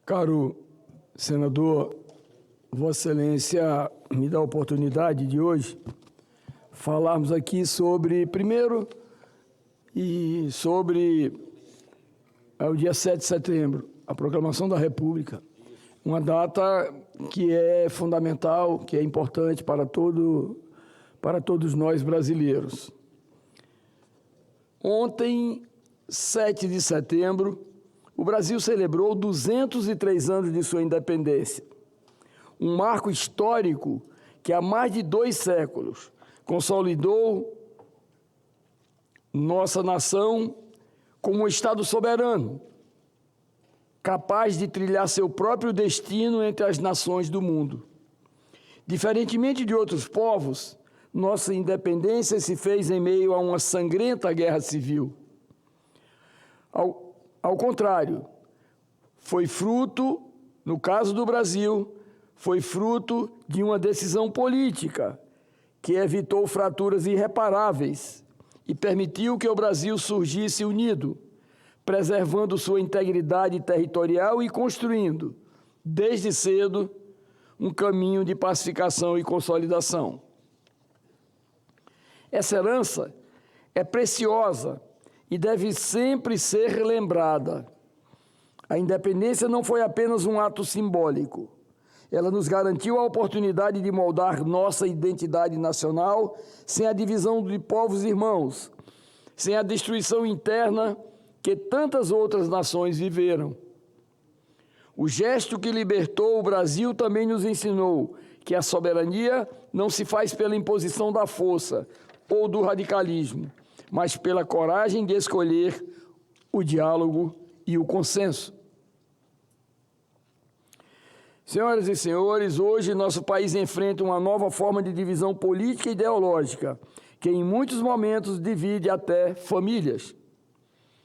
Caro senador, Vossa Excelência me dá a oportunidade de hoje falarmos aqui sobre, primeiro, sobre o dia 7 de setembro, a proclamação da República, uma data que é fundamental, que é importante para todos nós brasileiros. Ontem, 7 de setembro, o Brasil celebrou 203 anos de sua independência, um marco histórico que há mais de 2 séculos consolidou nossa nação como um Estado soberano, capaz de trilhar seu próprio destino entre as nações do mundo. Diferentemente de outros povos, nossa independência se fez em meio a uma sangrenta guerra civil. Ao contrário, foi fruto, no caso do Brasil, foi fruto de uma decisão política que evitou fraturas irreparáveis e permitiu que o Brasil surgisse unido, preservando sua integridade territorial e construindo, desde cedo, um caminho de pacificação e consolidação. Essa herança é preciosa e deve sempre ser relembrada. A independência não foi apenas um ato simbólico. Ela nos garantiu a oportunidade de moldar nossa identidade nacional sem a divisão de povos irmãos, sem a destruição interna que tantas outras nações viveram. O gesto que libertou o Brasil também nos ensinou que a soberania não se faz pela imposição da força ou do radicalismo, mas pela coragem de escolher o diálogo e o consenso. Senhoras e senhores, hoje nosso país enfrenta uma nova forma de divisão política e ideológica, que em muitos momentos divide até famílias.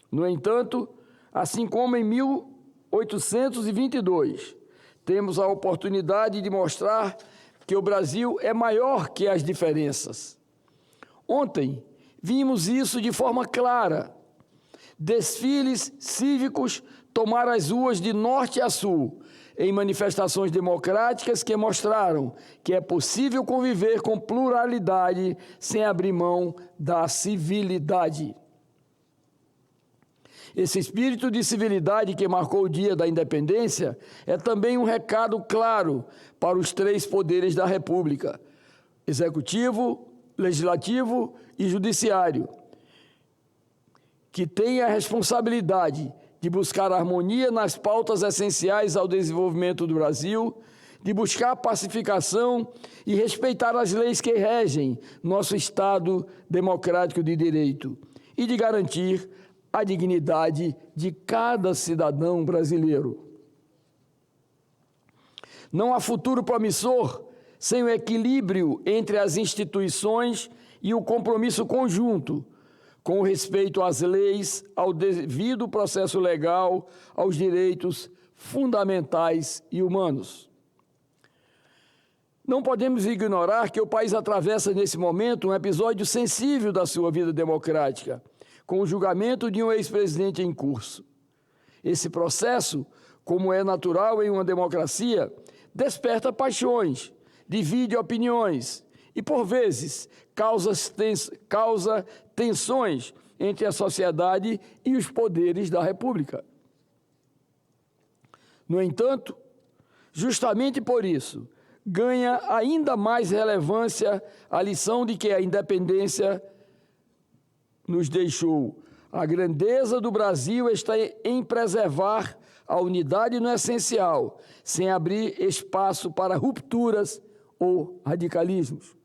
No entanto, assim como em 1822, temos a oportunidade de mostrar que o Brasil é maior que as diferenças. Ontem, vimos isso de forma clara. Desfiles cívicos tomaram as ruas de norte a sul, em manifestações democráticas que mostraram que é possível conviver com pluralidade sem abrir mão da civilidade. Esse espírito de civilidade que marcou o dia da independência é também um recado claro para os 3 poderes da República: Executivo, Legislativo e Judiciário, que têm a responsabilidade de buscar harmonia nas pautas essenciais ao desenvolvimento do Brasil, de buscar pacificação e respeitar as leis que regem nosso Estado democrático de direito e de garantir a dignidade de cada cidadão brasileiro. Não há futuro promissor sem o equilíbrio entre as instituições e o compromisso conjunto com o respeito às leis, ao devido processo legal, aos direitos fundamentais e humanos. Não podemos ignorar que o país atravessa nesse momento um episódio sensível da sua vida democrática, com o julgamento de um ex-presidente em curso. Esse processo, como é natural em uma democracia, desperta paixões, divide opiniões e, por vezes, causa tensões entre a sociedade e os poderes da República. No entanto, justamente por isso, ganha ainda mais relevância a lição de que a independência nos deixou. A grandeza do Brasil está em preservar a unidade no essencial, sem abrir espaço para rupturas ou radicalismos.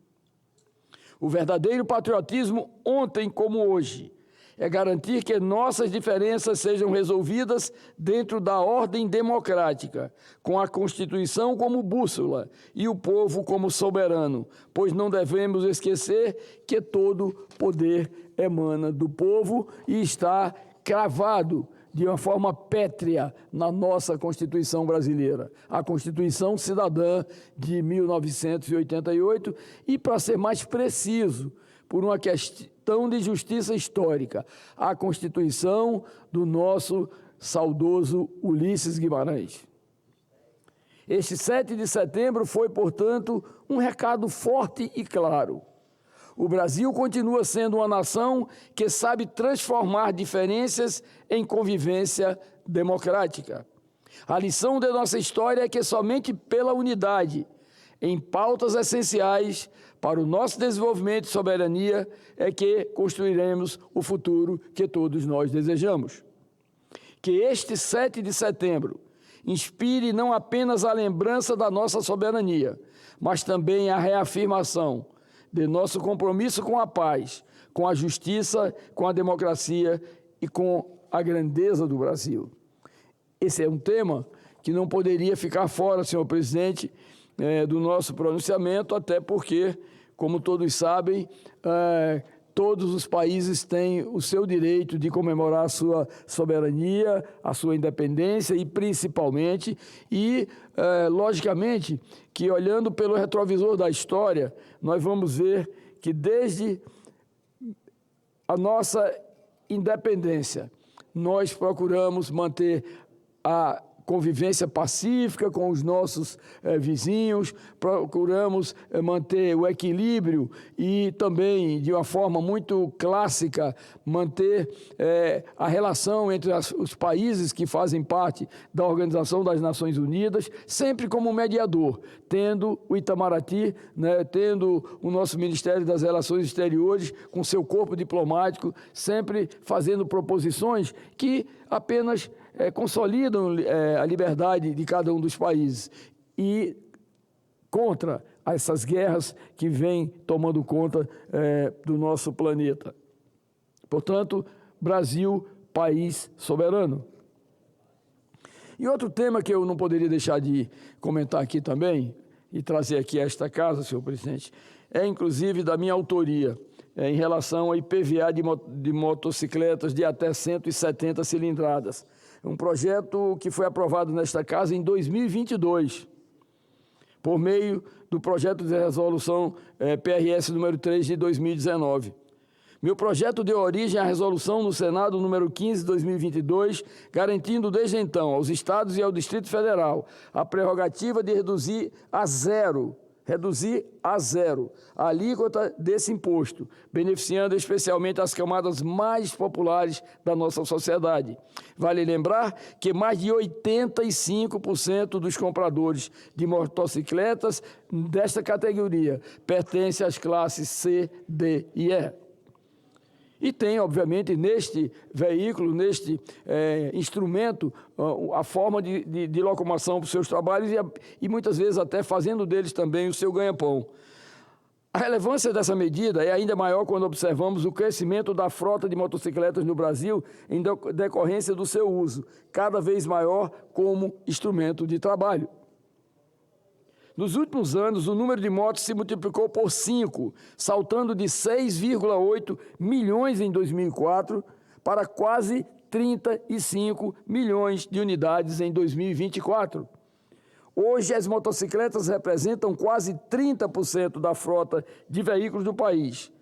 O verdadeiro patriotismo, ontem como hoje, é garantir que nossas diferenças sejam resolvidas dentro da ordem democrática, com a Constituição como bússola e o povo como soberano, pois não devemos esquecer que todo poder emana do povo e está cravado de uma forma pétrea na nossa Constituição brasileira, a Constituição Cidadã de 1988, e, para ser mais preciso, por uma questão de justiça histórica, a Constituição do nosso saudoso Ulisses Guimarães. Este 7 de setembro foi, portanto, um recado forte e claro. O Brasil continua sendo uma nação que sabe transformar diferenças em convivência democrática. A lição da nossa história é que somente pela unidade, em pautas essenciais para o nosso desenvolvimento e soberania, é que construiremos o futuro que todos nós desejamos. Que este 7 de setembro inspire não apenas a lembrança da nossa soberania, mas também a reafirmação de nosso compromisso com a paz, com a justiça, com a democracia e com a grandeza do Brasil. Esse é um tema que não poderia ficar fora, senhor presidente, do nosso pronunciamento, até porque, como todos sabem, todos os países têm o seu direito de comemorar a sua soberania, a sua independência e, principalmente, logicamente, que olhando pelo retrovisor da história, nós vamos ver que desde a nossa independência, nós procuramos manter a convivência pacífica com os nossos vizinhos, procuramos manter o equilíbrio e também, de uma forma muito clássica, manter a relação entre os países que fazem parte da Organização das Nações Unidas, sempre como mediador, tendo o Itamaraty, tendo o nosso Ministério das Relações Exteriores, com seu corpo diplomático, sempre fazendo proposições que apenas consolidam a liberdade de cada um dos países e contra essas guerras que vêm tomando conta do nosso planeta. Portanto, Brasil, país soberano. E outro tema que eu não poderia deixar de comentar aqui também, e trazer aqui a esta casa, senhor presidente, é inclusive da minha autoria, em relação ao IPVA de motocicletas de até 170 cilindradas. Um projeto que foi aprovado nesta casa em 2022, por meio do projeto de resolução PRS número 3 de 2019. Meu projeto deu origem à resolução no Senado número 15 de 2022, garantindo desde então aos estados e ao Distrito Federal a prerrogativa de reduzir a zero a alíquota desse imposto, beneficiando especialmente as camadas mais populares da nossa sociedade. Vale lembrar que mais de 85% dos compradores de motocicletas desta categoria pertencem às classes C, D e E. E tem, obviamente, neste veículo, neste instrumento, a forma de locomoção para os seus trabalhos e muitas vezes até fazendo deles também o seu ganha-pão. A relevância dessa medida é ainda maior quando observamos o crescimento da frota de motocicletas no Brasil em decorrência do seu uso, cada vez maior como instrumento de trabalho. Nos últimos anos, o número de motos se multiplicou por 5, saltando de 6,8 milhões em 2004 para quase 35 milhões de unidades em 2024. Hoje, as motocicletas representam quase 30% da frota de veículos do país,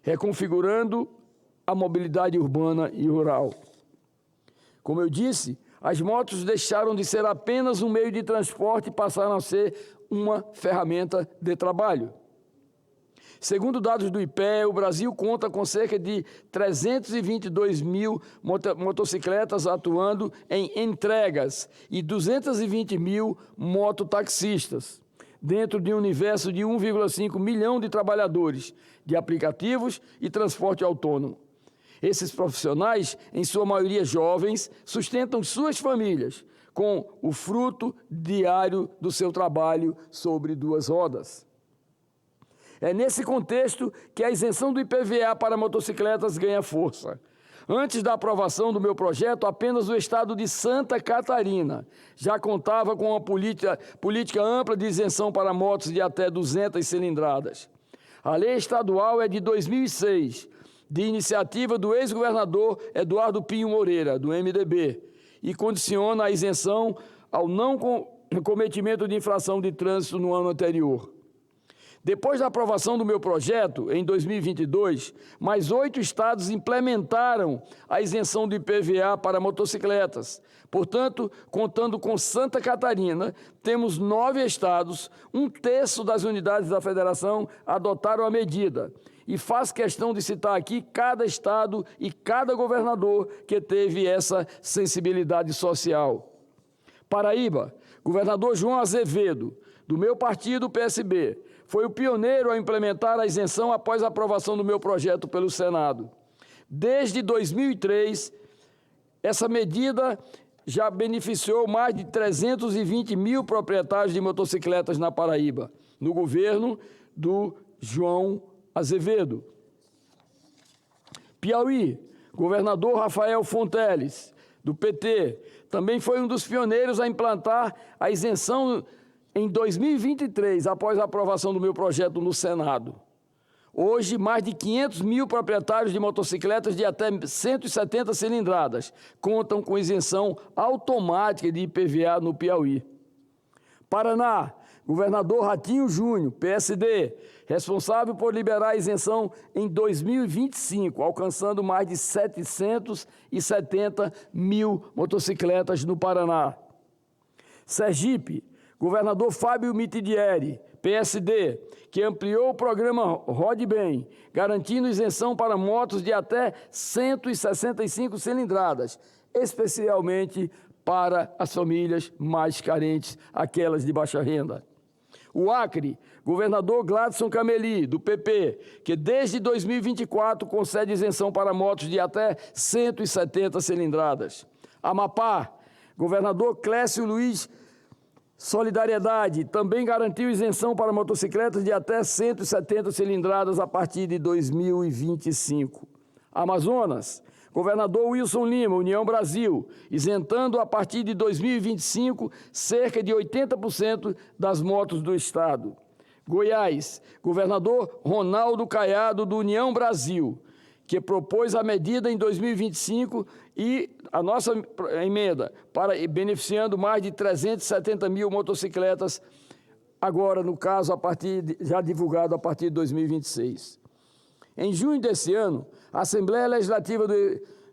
reconfigurando a mobilidade urbana e rural. Como eu disse, as motos deixaram de ser apenas um meio de transporte e passaram a ser uma ferramenta de trabalho. Segundo dados do IPEA, o Brasil conta com cerca de 322 mil motocicletas atuando em entregas e 220 mil mototaxistas, dentro de um universo de 1,5 milhão de trabalhadores de aplicativos e transporte autônomo. Esses profissionais, em sua maioria jovens, sustentam suas famílias com o fruto diário do seu trabalho sobre duas rodas. É nesse contexto que a isenção do IPVA para motocicletas ganha força. Antes da aprovação do meu projeto, apenas o estado de Santa Catarina já contava com uma política ampla de isenção para motos de até 200 cilindradas. A lei estadual é de 2006, de iniciativa do ex-governador Eduardo Pinho Moreira, do MDB, e condiciona a isenção ao não cometimento de infração de trânsito no ano anterior. Depois da aprovação do meu projeto, em 2022, mais 8 estados implementaram a isenção do IPVA para motocicletas. Portanto, contando com Santa Catarina, temos 9 estados, 1/3 das unidades da federação adotaram a medida. E faço questão de citar aqui cada estado e cada governador que teve essa sensibilidade social. Paraíba, governador João Azevedo, do meu partido, PSB, foi o pioneiro a implementar a isenção após a aprovação do meu projeto pelo Senado. Desde 2003, essa medida já beneficiou mais de 320 mil proprietários de motocicletas na Paraíba, no governo do João Azevedo. Piauí, governador Rafael Fonteles, do PT, também foi um dos pioneiros a implantar a isenção em 2023, após a aprovação do meu projeto no Senado. Hoje, mais de 500 mil proprietários de motocicletas de até 170 cilindradas contam com isenção automática de IPVA no Piauí. Paraná, governador Ratinho Júnior, PSD, responsável por liberar a isenção em 2025, alcançando mais de 770 mil motocicletas no Paraná. Sergipe, governador Fábio Mitidieri, PSD, que ampliou o programa Rode Bem, garantindo isenção para motos de até 165 cilindradas, especialmente para as famílias mais carentes, aquelas de baixa renda. O Acre, governador Gladson Cameli, do PP, que desde 2024 concede isenção para motos de até 170 cilindradas. Amapá, governador Clécio Luiz Solidariedade, também garantiu isenção para motocicletas de até 170 cilindradas a partir de 2025. Amazonas, governador Wilson Lima, União Brasil, isentando a partir de 2025 cerca de 80% das motos do estado. Goiás, governador Ronaldo Caiado, do União Brasil, que propôs a medida em 2025 e a nossa emenda, beneficiando mais de 370 mil motocicletas, agora, no caso, já divulgado a partir de 2026. Em junho desse ano, a Assembleia Legislativa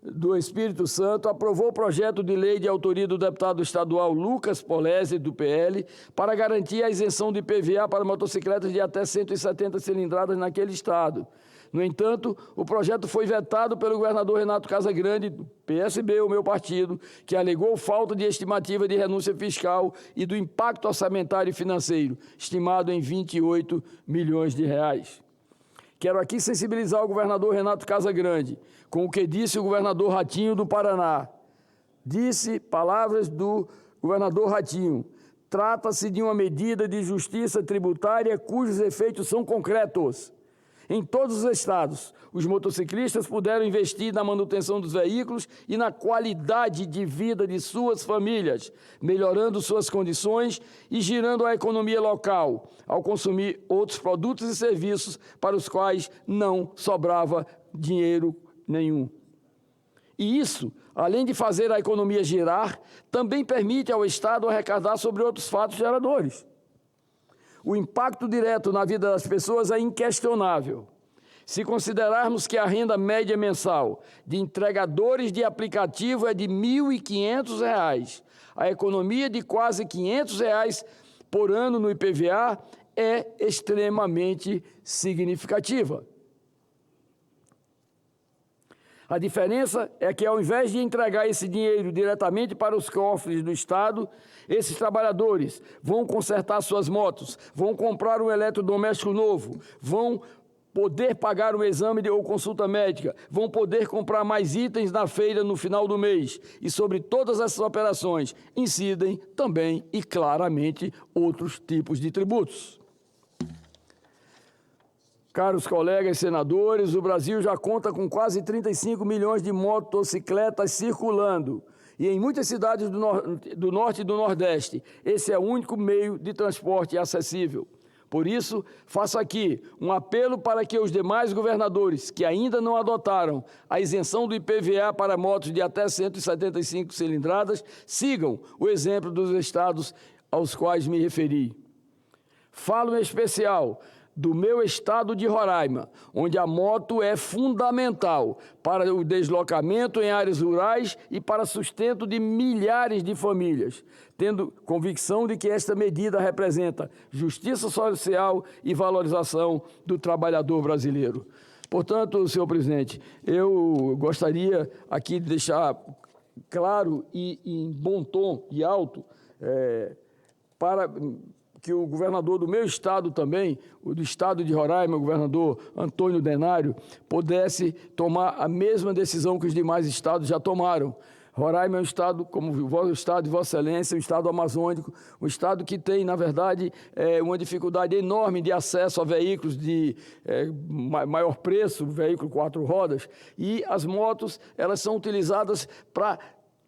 do Espírito Santo aprovou o projeto de lei de autoria do deputado estadual Lucas Polese, do PL, para garantir a isenção de IPVA para motocicletas de até 170 cilindradas naquele estado. No entanto, o projeto foi vetado pelo governador Renato Casagrande, do PSB, o meu partido, que alegou falta de estimativa de renúncia fiscal e do impacto orçamentário e financeiro, estimado em 28 milhões de reais. Quero aqui sensibilizar o governador Renato Casagrande com o que disse o governador Ratinho do Paraná. Disse palavras do governador Ratinho: trata-se de uma medida de justiça tributária cujos efeitos são concretos. Em todos os estados, os motociclistas puderam investir na manutenção dos veículos e na qualidade de vida de suas famílias, melhorando suas condições e girando a economia local, ao consumir outros produtos e serviços para os quais não sobrava dinheiro nenhum. E isso, além de fazer a economia girar, também permite ao Estado arrecadar sobre outros fatos geradores. O impacto direto na vida das pessoas é inquestionável. Se considerarmos que a renda média mensal de entregadores de aplicativo é de R$ 1.500, a economia de quase R$ 500 por ano no IPVA é extremamente significativa. A diferença é que, ao invés de entregar esse dinheiro diretamente para os cofres do Estado, esses trabalhadores vão consertar suas motos, vão comprar um eletrodoméstico novo, vão poder pagar um exame ou consulta médica, vão poder comprar mais itens na feira no final do mês. E sobre todas essas operações incidem também e claramente outros tipos de tributos. Caros colegas senadores, o Brasil já conta com quase 35 milhões de motocicletas circulando. E em muitas cidades do Norte e do Nordeste, esse é o único meio de transporte acessível. Por isso, faço aqui um apelo para que os demais governadores que ainda não adotaram a isenção do IPVA para motos de até 175 cilindradas sigam o exemplo dos estados aos quais me referi. Falo em especial do meu estado de Roraima, onde a moto é fundamental para o deslocamento em áreas rurais e para sustento de milhares de famílias, tendo convicção de que esta medida representa justiça social e valorização do trabalhador brasileiro. Portanto, senhor presidente, eu gostaria aqui de deixar claro e em bom tom e alto, para que o governador do meu estado também, o do estado de Roraima, o governador Antônio Denário, pudesse tomar a mesma decisão que os demais estados já tomaram. Roraima é um estado, como o estado de Vossa Excelência, um estado amazônico, um estado que tem, na verdade, uma dificuldade enorme de acesso a veículos de maior preço, veículo 4 rodas, e as motos, elas são utilizadas para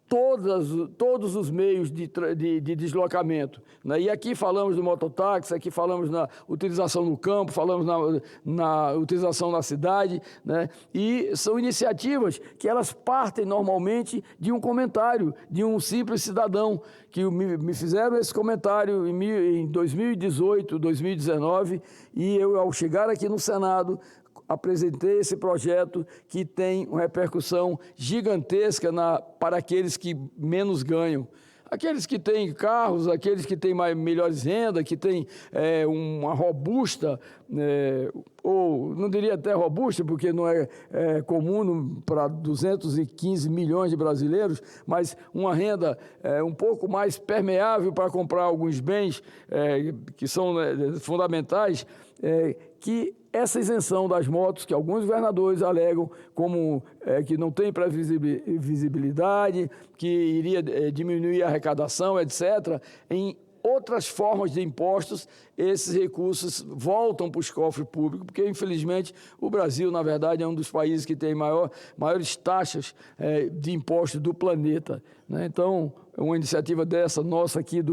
todos os meios de deslocamento, né? E aqui falamos do mototáxi, aqui falamos na utilização no campo, falamos na utilização na cidade, né? E são iniciativas que elas partem normalmente de um comentário, de um simples cidadão, que me fizeram esse comentário em 2018, 2019, e eu, ao chegar aqui no Senado, apresentei esse projeto que tem uma repercussão gigantesca para aqueles que menos ganham. Aqueles que têm carros, aqueles que têm melhores rendas, que têm uma robusta, ou não diria até robusta, porque não é comum para 215 milhões de brasileiros, mas uma renda um pouco mais permeável para comprar alguns bens que são fundamentais, que essa isenção das motos, que alguns governadores alegam como que não tem previsibilidade, que iria diminuir a arrecadação, etc., em outras formas de impostos, esses recursos voltam para os cofres públicos, porque, infelizmente, o Brasil, na verdade, é um dos países que tem maiores taxas de impostos do planeta, né? Então, uma iniciativa dessa, nossa aqui,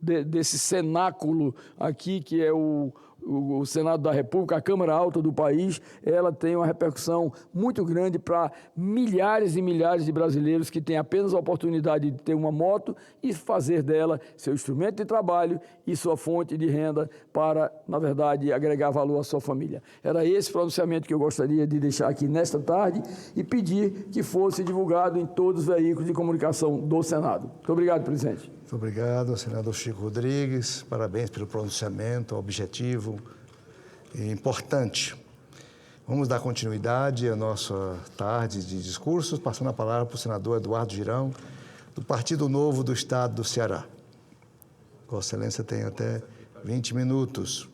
desse cenáculo aqui, que é o Senado da República, a Câmara Alta do país, ela tem uma repercussão muito grande para milhares e milhares de brasileiros que têm apenas a oportunidade de ter uma moto e fazer dela seu instrumento de trabalho e sua fonte de renda para, na verdade, agregar valor à sua família. Era esse pronunciamento que eu gostaria de deixar aqui nesta tarde e pedir que fosse divulgado em todos os veículos de comunicação do Senado. Muito obrigado, presidente. Muito obrigado, senador Chico Rodrigues. Parabéns pelo pronunciamento objetivo e importante. Vamos dar continuidade à nossa tarde de discursos, passando a palavra para o senador Eduardo Girão, do Partido Novo do Estado do Ceará. Vossa Excelência tem até 20 minutos.